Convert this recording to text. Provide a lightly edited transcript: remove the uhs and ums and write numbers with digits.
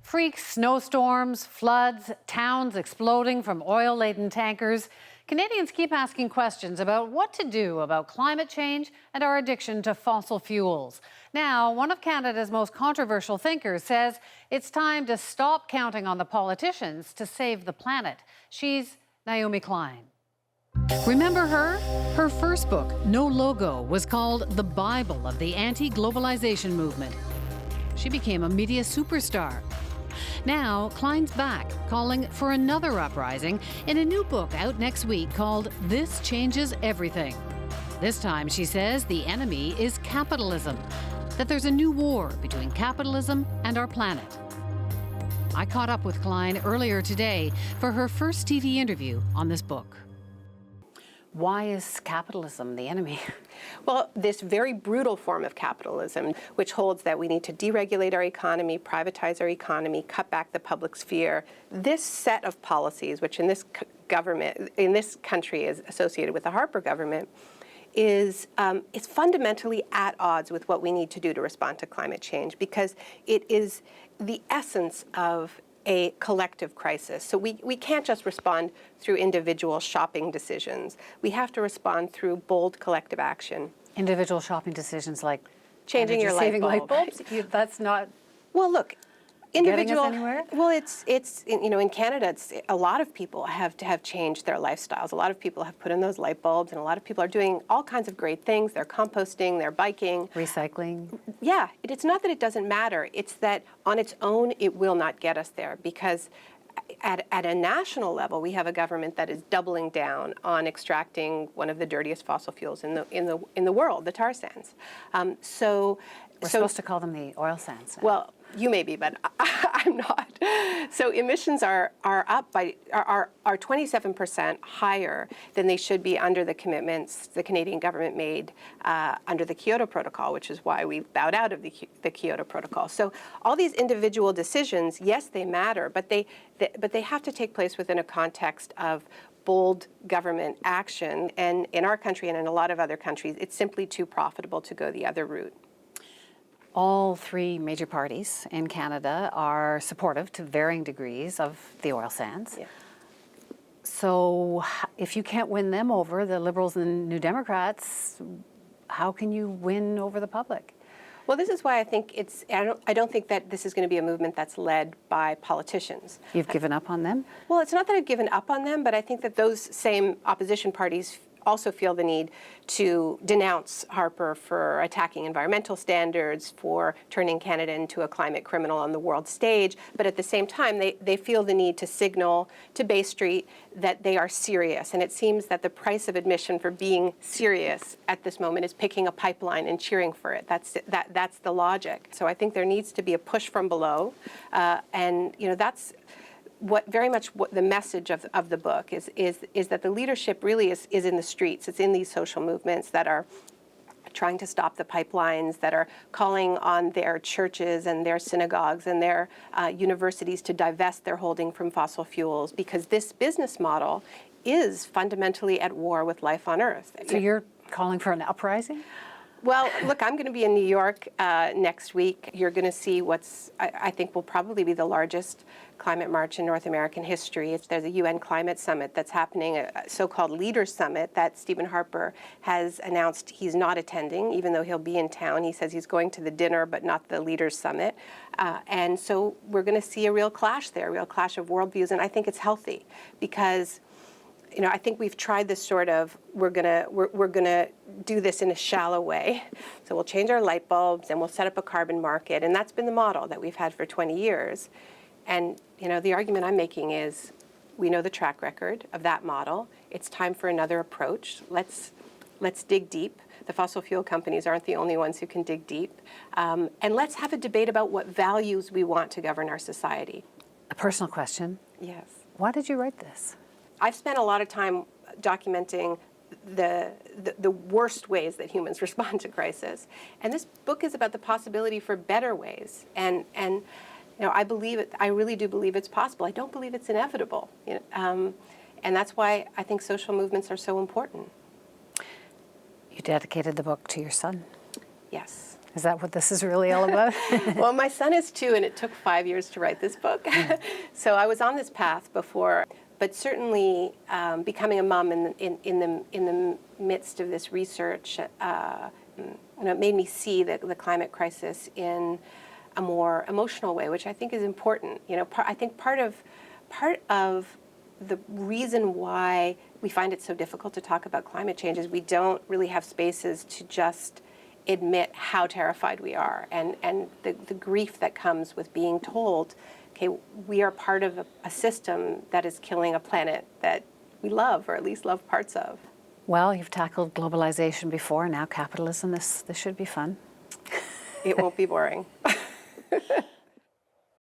Freak snowstorms, floods, towns exploding from oil-laden tankers. Canadians keep asking questions about what to do about climate change and our addiction to fossil fuels. Now, one of Canada's most controversial thinkers says it's time to stop counting on the politicians to save the planet. She's Naomi Klein. Remember her? Her first book, No Logo, was called the Bible of the anti-globalization movement. She became a media superstar. Now, Klein's back, calling for another uprising in a new book out next week called This Changes Everything. This time, she says, the enemy is capitalism, that there's a new war between capitalism and our planet. I caught up with Klein earlier today for her first TV interview on this book. Why is capitalism the enemy? Well, this very brutal form of capitalism, which holds that we need to deregulate our economy, privatize our economy, cut back the public sphere, this set of policies, which in this government, in this country is associated with the Harper government, is fundamentally at odds with what we need to do to respond to climate change, because it is the essence of a collective crisis. So we can't just respond through individual shopping decisions. We have to respond through bold collective action. Individual shopping decisions like changing your light bulbs? That's not. Well, look, individual. Getting us anywhere? Well, it's in Canada, a lot of people have changed their lifestyles. A lot of people have put in those light bulbs, and a lot of people are doing all kinds of great things. They're composting, they're biking, recycling. Yeah, it's not that it doesn't matter. It's that on its own, it will not get us there, because at a national level, we have a government that is doubling down on extracting one of the dirtiest fossil fuels in the world, the tar sands. We're supposed to call them the oil sands now. Well, you may be, but I'm not. So emissions are 27% higher than they should be under the commitments the Canadian government made under the Kyoto Protocol, which is why we bowed out of the Kyoto Protocol. So all these individual decisions, yes, they matter, but they have to take place within a context of bold government action. And in our country and in a lot of other countries, it's simply too profitable to go the other route. All three major parties in Canada are supportive to varying degrees of the oil sands. Yeah. So if you can't win them over, the Liberals and New Democrats, how can you win over the public? Well, this is why I think I don't think that this is going to be a movement that's led by politicians. You've given up on them? Well, it's not that I've given up on them, but I think that those same opposition parties also feel the need to denounce Harper for attacking environmental standards, for turning Canada into a climate criminal on the world stage. But at the same time, they feel the need to signal to Bay Street that they are serious. And it seems that the price of admission for being serious at this moment is picking a pipeline and cheering for it. That's the logic. So I think there needs to be a push from below. And that's what the message of the book is that the leadership really is in the streets. It's in these social movements that are trying to stop the pipelines, that are calling on their churches and their synagogues and their universities to divest their holding from fossil fuels, because this business model is fundamentally at war with life on Earth. So you're calling for an uprising? Well, look, I'm going to be in New York next week. You're going to see I think will probably be the largest climate march in North American history. There's a UN climate summit that's happening, a so-called Leaders Summit that Stephen Harper has announced he's not attending, even though he'll be in town. He says he's going to the dinner, but not the Leaders Summit. And so we're going to see a real clash there, a real clash of worldviews. And I think it's healthy, because I think we've tried this sort of, we're gonna do this in a shallow way. So we'll change our light bulbs and we'll set up a carbon market, and that's been the model that we've had for 20 years. And the argument I'm making is, we know the track record of that model. It's time for another approach. Let's dig deep. The fossil fuel companies aren't the only ones who can dig deep. And let's have a debate about what values we want to govern our society. A personal question. Yes. Why did you write this? I've spent a lot of time documenting the worst ways that humans respond to crisis, and this book is about the possibility for better ways. And I believe it. I really do believe it's possible. I don't believe it's inevitable. And that's why I think social movements are so important. You dedicated the book to your son. Yes. Is that what this is really all about? Well, my son is 2, and it took 5 years to write this book. So I was on this path before, but certainly becoming a mom in the midst of this research, it made me see the climate crisis in a more emotional way, which I think is important. I think part of the reason why we find it so difficult to talk about climate change is we don't really have spaces to just admit how terrified we are, and the grief that comes with being told, okay, we are part of a system that is killing a planet that we love, or at least love parts of. Well, you've tackled globalization before, now capitalism. This should be fun. It won't be boring.